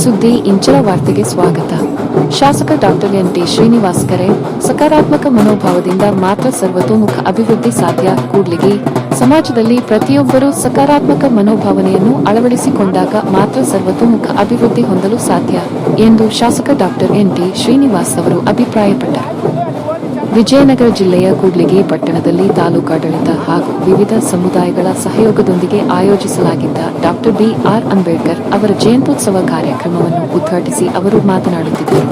ಸುದ್ದಿ ಇಂಚರ ವಾರ್ತೆಗೆ ಸ್ವಾಗತ. ಶಾಸಕ ಡಾಕ್ಟರ್ ಎನ್.ಟಿ. ಶ್ರೀನಿವಾಸ್ ಕರೆ. ಸಕಾರಾತ್ಮಕ ಮನೋಭಾವದಿಂದ ಮಾತ್ರ ಸರ್ವತೋಮುಖ ಅಭಿವೃದ್ಧಿ ಸಾಧ್ಯ. ಕೂಡ್ಲಿಗಿ ಸಮಾಜದಲ್ಲಿ ಪ್ರತಿಯೊಬ್ಬರೂ ಸಕಾರಾತ್ಮಕ ಮನೋಭಾವನೆಯನ್ನು ಅಳವಡಿಸಿಕೊಂಡಾಗ ಮಾತ್ರ ಸರ್ವತೋಮುಖ ಅಭಿವೃದ್ಧಿ ಹೊಂದಲು ಸಾಧ್ಯ ಎಂದು ಶಾಸಕ ಡಾಕ್ಟರ್ ಎನ್.ಟಿ. ಶ್ರೀನಿವಾಸ್ ಅವರು ಅಭಿಪ್ರಾಯಪಟ್ಟರು. ವಿಜಯನಗರ ಜಿಲ್ಲೆಯ ಕೂಡ್ಲಿಗಿ ಪಟ್ಟಣದಲ್ಲಿ ತಾಲೂಕಾಡಳಿತ ಹಾಗೂ ವಿವಿಧ ಸಮುದಾಯಗಳ ಸಹಯೋಗದೊಂದಿಗೆ ಆಯೋಜಿಸಲಾಗಿದ್ದ ಡಾಕ್ಟರ್ ಬಿ.ಆರ್. ಅಂಬೇಡ್ಕರ್ ಅವರ ಜಯಂತ್ಯೋತ್ಸವ ಕಾರ್ಯಕ್ರಮವನ್ನು ಉದ್ಘಾಟಿಸಿ ಅವರು ಮಾತನಾಡುತ್ತಿದ್ದರು.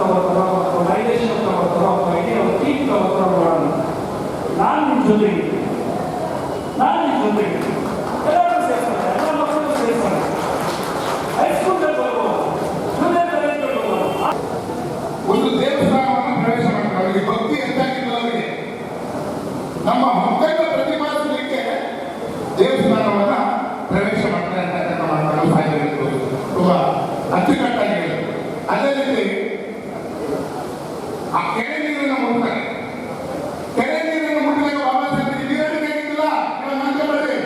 ತಗೋತಾರೋ ಅಥವಾ ಮೈಲೇಶನ್ ತಗೋತಾರೋ ಅಥವಾ ಇಡೀ ಒಂದು ಟೀಮ್ ತಗೋತಾರೋ ನೋಡೋಣ. ನಾನು ನಿಮ್ಮ ಜೊತೆಗೆ ಎಲ್ಲರೂ ಸೇರಿಸ್ತಾರೆ, ಎಲ್ಲ ಮಕ್ಕಳು ಸೇರಿಸ್ತಾರೆ. ಹೈಸ್ಕೂಲ್ನಲ್ಲಿ ಬರ್ಬೋದು, ಜೂನಿಯರ್ ಕಾಲೇಜ್ನಲ್ಲಿ ಬರ್ಬೋದು. ಒಂದು ದೇವಸ್ಥಾನವನ್ನು ಪ್ರವೇಶ ಮಾಡ್ತಾರೆ. ಅವರಿಗೆ ಭಕ್ತಿ ಹೆಚ್ಚಾಗಿಲ್ಲ. ಅವರಿಗೆ ನಮ್ಮ ಮಕ್ಕಳನ್ನ ಪ್ರತಿಪಾದಿಸಲಿಕ್ಕೆ ದೇವಸ್ಥಾನವನ್ನ ಪ್ರವೇಶ ಮಾಡ್ತಾರೆ ಅಂತ ನಮ್ಮ ಸಾಹಿತ್ಯಗಳು ತುಂಬಾ ಅಚ್ಚುಕಟ್ಟಾಗಿ ಹೇಳಿದ್ರು. ಅದೇ ರೀತಿ ಆ ಕೆರೆ ನೀರನ್ನು ಮುಟ್ತಾರೆ. ಕೆರೆ ನೀರನ್ನು ಮುಟ್ಟಿದಾಗ ಬಾಬಾ ಸಾಹೇಬ್ ನೀರಡಿಕೆ ಆಗಿದ್ದಿಲ್ಲ, ಮಂಚಬಳ್ಳಿ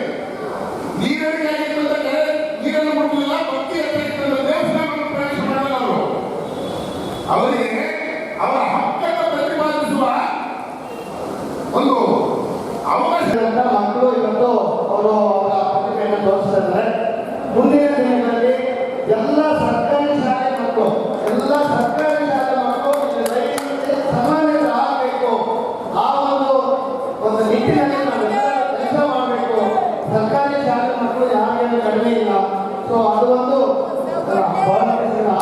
ನೀರಡಿಕೆ ಆಗಿತ್ತು ಅಂತ ಕೆರೆ ನೀರನ್ನು ಮುಟ್ಟಲಿಲ್ಲ. ಭಕ್ತಿ ಹೆಚ್ಚಾಗಿತ್ತು, ದೇವಸ್ಥಾನವನ್ನು ಪ್ರವೇಶ ಮಾಡಲ್ಲ ಅವರು. ಅವರಿಗೆ ಅವರ ಹಕ್ಕನ್ನು ಪ್ರತಿಪಾದಿಸುವ ಒಂದು ಅವಕಾಶ ಮಕ್ಕಳು ಇವತ್ತು ಅವರು ಅವರ ಪ್ರತಿಭೆಯನ್ನು ತೋರಿಸ್ತಾ ಇದ್ದಾರೆ. ಮುಂದಿನ ದಿನಗಳಲ್ಲಿ ಎಲ್ಲ ಸರ್ಕಾರಿ ಶಾಲೆ ಮಕ್ಕಳು ಸಮಾನತೆ ಆಗಬೇಕು. ಆ ಒಂದು ನಿಟ್ಟಿನಲ್ಲಿ ನಾವೆಲ್ಲ ಕೆಲಸ ಮಾಡಬೇಕು. ಸರ್ಕಾರಿ ಶಾಲೆ ಮಕ್ಕಳು ಯಾರಿಗೂ ಕಡಿಮೆ ಇಲ್ಲ. ಸೊ ಅದು ಒಂದು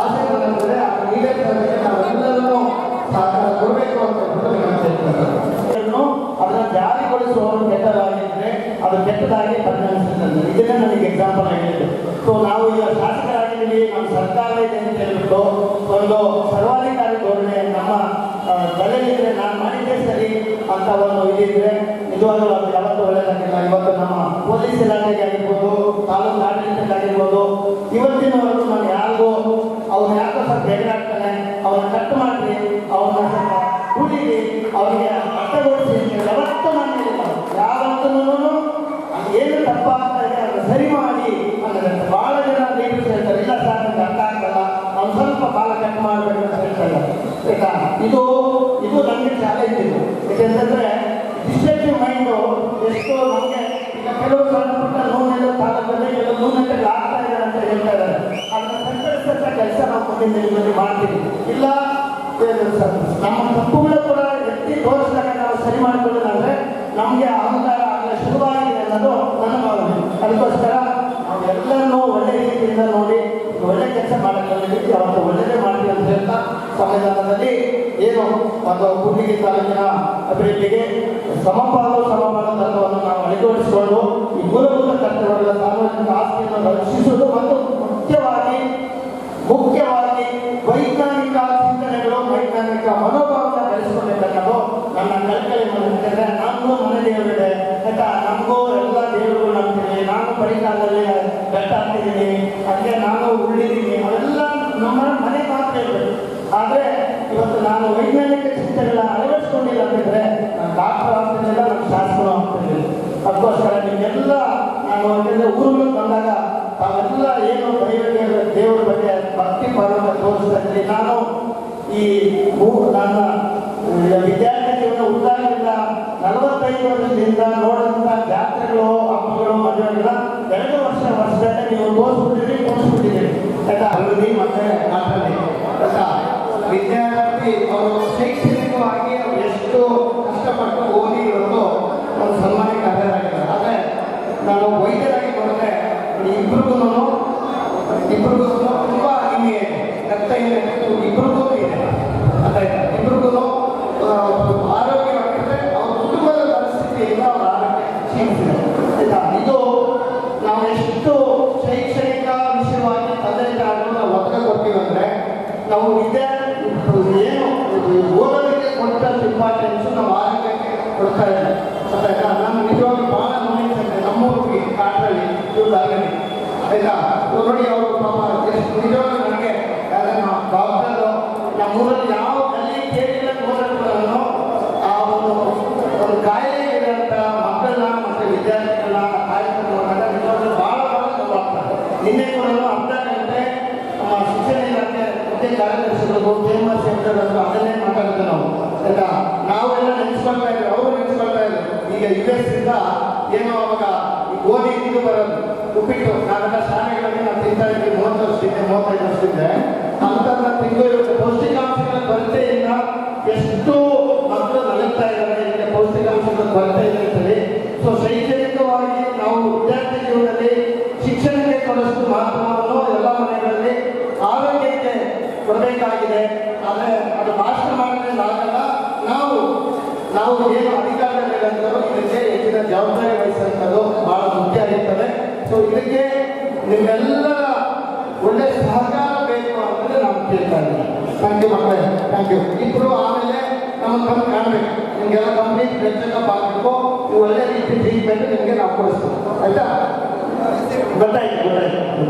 ಆಸೆ ಬಂದಿದೆ. ಈಡೇರಿಸೋದಕ್ಕೆ ನಾವೆಲ್ಲರೂ ಸಹಕಾರ ಕೊಡಬೇಕು ಅಂತ ಅದನ್ನು ಜಾರಿಗೊಳಿಸುವವರು ಕೆಟ್ಟದಾಗಿದ್ದರೆ ಅದು ಕೆಟ್ಟದಾಗಿ ಪರಿಣಮಿಸುತ್ತದೆ. ಇದನ್ನೇ ನನಗೆ ಎಕ್ಸಾಂಪಲ್ ಆಗಿತ್ತು. ಸೊ ನಾವು ಈಗ ಶಾಸಕರಾಗಿದ್ದೀವಿ, ನಮ್ಮ ಸರ್ಕಾರ ಇದೆ ಅಂತ ಹೇಳ್ಬಿಟ್ಟು ಒಂದು ಸರ್ವಾಧಿಕಾರಿ ಧೋರಣೆ ನಮ್ಮ ತಲೆಯಲ್ಲಿದ್ರೆ ನಾನು ಮಾಡಿದ್ದೆ ಸರಿ ಅಂತ ಒಂದು ಇದಿದ್ರೆ ನಿಜವಾಗ್ಲೂ ಅದು ಯಾವತ್ತೂ ಒಳ್ಳೆಯದಾಗಿಲ್ಲ. ಇವತ್ತು ನಮ್ಮ ಪೊಲೀಸ್ ಇಲಾಖೆಗೆ ಆಗಿರ್ಬೋದು, ತಾಲೂಕು ಆಡಳಿತಕ್ಕಾಗಿರ್ಬೋದು, ಇವತ್ತಿನವರೆಗೂ ನಾನು ಯಾರಿಗೂ ಅವ್ನು ಯಾಕೋ ಸ್ವಲ್ಪ ಎದುರಾಗ್ತಾನೆ, ಅವನ್ನ ಕಟ್ ಮಾಡಿ, ಅವನ್ನ ಸ್ವಲ್ಪ ಕೂಡಿರಿ, ಅವರಿಗೆ ಅರ್ಥಗೊಳಿಸಿ ಯಾವತ್ತೂ ಮಾಡಿಲ್ಲ. ಯಾವತ್ತೂ ಏನು ತಪ್ಪಾಗ್ತಾ ಇದೆ ಅದನ್ನು ಸರಿ ಮಾಡಿ ಅಂದರೆ ಬಹಳ ಜನ ಲೀಡರ್ಸ್ ಹೇಳ್ತಾರೆ, ಇಲ್ಲ ಸರ್ ನಮ್ಗೆ ಅರ್ಥ ಆಗಲ್ಲ, ನಾವು ಸ್ವಲ್ಪ ಕಾಲ ಕಟ್ ಮಾಡಬೇಕು ಅಂತ ಹೇಳ್ತಾರೆ. ಆಯ್ತಾ, ಇದು ನಮಗೆ ಚಾಲೆಂಜ್ ಇದು. ಯಾಕೆಂತಂದ್ರೆ ಡಿಸ್ಟ್ರಕ್ಟಿವ್ ಮೈಂಡು ಎಷ್ಟೋ ನಮಗೆ ಈಗ ಕೆಲವು ಸಣ್ಣ ಪುಟ್ಟ ನೋವೆಲ್ಲ ಕಾಲದಲ್ಲಿ ಕೆಲವು ನೋವೆಲ್ಲ ಆಗ್ತಾ ಇದೆ ಅಂತ ಹೇಳ್ತಾ ಇದ್ದಾರೆ. ಅದನ್ನು ಸಂಘಟಿಸಂತ ಕೆಲಸ ನಾವು ಮುಂದಿನ ದಿನಗಳಲ್ಲಿ ಮಾಡ್ತೀವಿ. ಇಲ್ಲ ನಮ್ಮ ತಪ್ಪುಗಳು ಕೂಡ ಎತ್ತಿ ತೋರಿಸಿದಾಗ ನಾವು ಸರಿ ಮಾಡಿಕೊಳ್ಳೋದಾದ್ರೆ ನಮಗೆ ಅಹಂಕಾರ ಆಗಲೇ ಶುರುವಾಗಿದೆ ಅನ್ನೋದು ನನ್ನ ಭಾವನೆ. ಅದಕ್ಕೋಸ್ಕರ ನಾವು ಎಲ್ಲರನ್ನೂ ಒಳ್ಳೆ ರೀತಿಯಿಂದ ನೋಡಿ ಒಳ್ಳೆ ಕೆಲಸ ಮಾಡೋಕ್ಕೆ ರೀತಿ ಅವತ್ತು ಒಳ್ಳೆಯದೇ ಮಾಡ್ತೀವಿ ಅಂತ ಹೇಳ್ತಾ ಸಂವಿಧಾನದಲ್ಲಿ ಏನು ಒಂದು ಕೂಡ್ಲಿಗಿ ತಾಲೂಕಿನ ಅಭಿವೃದ್ಧಿಗೆ ಸಮಪಾಲು ತತ್ವವನ್ನು ನಾವು ಅಳವಡಿಸಿಕೊಂಡು ಈ ಮೂಲಭೂತ ಕರ್ತವ್ಯಗಳ ಸಾರ್ವಜನಿಕ ಆಸ್ತಿಯನ್ನು ರಕ್ಷಿಸುವುದು ಮತ್ತು ಮುಖ್ಯವಾಗಿ ವೈಜ್ಞಾನಿಕ ಚಿಂತನೆಗಳು, ವೈಜ್ಞಾನಿಕ ಮನೋಭಾವನ ಬೆಳೆಸ್ಕೊಳ್ಬೇಕನ್ನೋದು ನನ್ನ ಕಲ್ಕಲೆ. ಯಾಕಂದರೆ ನಮಗೂ ಮನೆ ದೇವರಿದೆ, ಆಯ್ತಾ, ನಮಗೂ ಎಲ್ಲ ದೇವರುಗಳು ನಂಬ್ತೀನಿ. ನಾನು ಪರಿಕಾಲದಲ್ಲಿ ಬೆಟ್ಟ ಹಾಕ್ತಿದ್ದೀನಿ, ಹಾಗೆ ನಾನು ಉಳಿದೀನಿ, ಅವೆಲ್ಲ ನಮ್ಮ ಮನೆ ಮಾತ್ರ ಇರಬೇಕು. ಆದರೆ ಇವತ್ತು ನಾನು ವೈಜ್ಞಾನಿಕ ಚಿಂತನೆಗಳನ್ನ ಅಳವಡಿಸ್ಕೊಂಡಿಲ್ಲ ಅಂತಂದರೆ ನಾನು ಡಾಕ್ಟರ್ ಆಗ್ತಿದ್ದಿಲ್ಲ, ನಾನು ಶಾಸಕರು ಆಗ್ತಿದ್ದಿಲ್ಲ. ಅದಕ್ಕೋಸ್ಕರ ನಿಮಗೆಲ್ಲ ನಾನು ಊರುಗಳಿಗೆ ಬಂದಾಗ ತಾವೆಲ್ಲ ಏನು ದೈವಕ್ಕೆ ದೇವರ ಬಗ್ಗೆ ಭಕ್ತಿ ಪರ್ವತ ತೋರಿಸ್ತಾ ಇದ್ದೀನಿ. ನಾನು ಈ ನನ್ನ ವಿದ್ಯಾರ್ಥಿ ಜೀವನ ಉದ್ದಾರದಿಂದ 45 ವರ್ಷದಿಂದ ನೋಡಿದಂಥ ಜಾತ್ರೆಗಳು, ಹಬ್ಬಗಳು, ಮದುವೆಗಳ 2 ವರ್ಷದಲ್ಲೇ ನೀವು ತೋರಿಸ್ಬಿಟ್ಟಿದ್ದೀರಿ. ಆಯ್ತಾ, ಅಭಿವೃದ್ಧಿ ಮತ್ತೆ ಮಾತ್ರನೇ ಆಯ್ತಾ. ವಿದ್ಯಾರ್ಥಿ ಅವರು ಶೈಕ್ಷಣಿಕವಾಗಿ ಅವರು ಎಷ್ಟು ಕಷ್ಟಪಟ್ಟು ಓದಿ ಇವತ್ತು ಒಂದು ಸನ್ಮಾನಕ್ಕೆ ಅರ್ಹರಾಗಿದ್ದಾರೆ. ಆದರೆ ನಾನು ವೈದ್ಯರಾಗಿ ನೋಡಿದ್ರೆ ಇಬ್ಬರಿಗೂ ತುಂಬ ಹಿಂಗೆ ರಕ್ತ ಇಬ್ಬರಿಗೂ ಇದೆ ಅಂತ ಇಬ್ಬರಿಗೂ ಆರೋಗ್ಯವಾಗಿದ್ದರೆ ಅವ್ರ ಕುಟುಂಬದ ಪರಿಸ್ಥಿತಿಯಿಂದ ಅವರ ಆರೋಗ್ಯ ಕ್ಷೀಣಿಸಿದೆ. ಆಯ್ತಾ, ಇದು ನಾವು ಎಷ್ಟು ಶೈಕ್ಷಣಿಕ ವಿಷಯವಾಗಿ ತಂದೆ ತಾಯಿಗಳು ನಾವು ಒತ್ತಡ ಕೊಡ್ತೀವಿ ಅಂದರೆ ನಾವು ಏನು ಓದೋದಕ್ಕೆ ಕೊಟ್ಟಷ್ಟು ಇಂಪಾರ್ಟೆನ್ಸು ನಾವು ಆರೋಗ್ಯಕ್ಕೆ ಕೊಡ್ತಾ ಇದ್ದೀವಿ. ಆಯ್ತಾ, ನಾನು ನಿಜವಾಗಿ ಭಾಳ ನೋಡಿರ್ತೇನೆ ನಮ್ಮೂರಿಗೆ ಕಾಟಲ್ಲಿ ಇವ್ರದಾಗಲಿ. ಆಯ್ತಾ, ನೋಡಿ ಅವರು ಪಾಪ ಎಷ್ಟು ನಿಜವಾಗಿ ನನಗೆ ಡಾಕ್ಟರು ನಮ್ಮೂರಲ್ಲಿ ಯಾವ ಅಲ್ಲಿ ಕೇಳಿಲ್ಲ ಓದನ್ನು ಆ ಒಂದು ಕಾಯಿಲೆ ಇರೋಂಥ ಮಕ್ಕಳನ್ನ ಮತ್ತು ವಿದ್ಯಾರ್ಥಿಗಳನ್ನ ಕಾಯ್ಕೊಂಡು ನೋಡಿದಾಗ ನಿಜವಾಗ್ಲೂ ಭಾಳ ನೋವಾಗ್ತಾರೆ. ನಿನ್ನೆ ಕೂಡ ಅರ್ಧ ಗಂಟೆ ನಮ್ಮ ಶಿಕ್ಷಣ ಇಲಾಖೆ ಮುಖ್ಯ ಕಾರ್ಯದರ್ಶಿಗಳು ಫೇಮಸ್ ಅಂತ ಅದನ್ನೇ ಮಾತಾಡ್ತೇವೆ ನಾವು. ಆಯ್ತಾ, ನಾವೆಲ್ಲ ನೆನೆಸ್ಕೊಳ್ತಾ ಇದ್ವಿ, ಅವರು ನೆನೆಸ್ಕೊಳ್ತಾ ಇದ್ರು. ಈಗ US ಇಂದ ಏನೋ ಅವಾಗ ಗೋಧಿ ಇದು ಬರೋದು ಉಪ್ಪಿಟ್ಟು ನಾವೆಲ್ಲ ಶಾಲೆಗಳಲ್ಲಿ ನಾವು ತಿಂತಾ ಇದ್ವಿ. 30 ವರ್ಷದಿಂದ 35 ವರ್ಷದಿಂದ ಅಂಥನ್ನ ತಿಂಗಳು ಪೌಷ್ಟಿಕಾಂಶಗಳ ಕೊರತೆಯಿಂದ ಎಷ್ಟು ಮಕ್ಕಳು ನಲುತ್ತಾ ಇದ್ದಾರೆ. ಇದಕ್ಕೆ ಪೌಷ್ಟಿಕಾಂಶಗಳ ಕೊರತೆ ಇದೆ ಅಂತೇಳಿ. ಸೊ ಶೈಕ್ಷಣಿಕವಾಗಿ ನಾವು ವಿದ್ಯಾರ್ಥಿ ಜೀವನದಲ್ಲಿ ಶಿಕ್ಷಣಕ್ಕೆ ಕೊಡಷ್ಟು ಮಹತ್ವವನ್ನು ಎಲ್ಲ ಮನೆಗಳಲ್ಲಿ ಆರೋಗ್ಯಕ್ಕೆ ಕೊಡಬೇಕಾಗಿದೆ. ಆದರೆ ಅಧಿಕಾರಿಗಳಿಗಂತಲೂ ಇದಕ್ಕೆ ಹೆಚ್ಚಿನ ಜವಾಬ್ದಾರಿ ವಹಿಸುವಂಥದ್ದು ಬಹಳ ಮುಖ್ಯ ಆಗಿರ್ತದೆ. ಸೊ ಇದಕ್ಕೆ ನಿಮ್ಮೆಲ್ಲರ ಒಳ್ಳೆ ಸಹಕಾರ ಬೇಕು ಅಂತಂದ್ರೆ ನಾವು ಕೇಳ್ತಾ ಇದ್ದೀವಿ. ಥ್ಯಾಂಕ್ ಯು ಮಕ್ಕಳೇ, ಥ್ಯಾಂಕ್ ಯು. ಇಬ್ಬರು ಆಮೇಲೆ ನಮ್ಮ ಕಂಪ್ನಿ ಕಾಣಬೇಕು, ನಿಮಗೆಲ್ಲ ಕಂಪ್ನಿ ಬ್ಲಡ್ ಚೆಕಪ್ ಆಗಬೇಕು, ನೀವು ಒಳ್ಳೆ ರೀತಿ ಟ್ರೀಟ್ಮೆಂಟ್ ನಿಮಗೆ ನಾವು ಕೊಡಿಸ್ತೀವಿ. ಆಯ್ತಾ? ಗೊತ್ತಾಯ್ತು.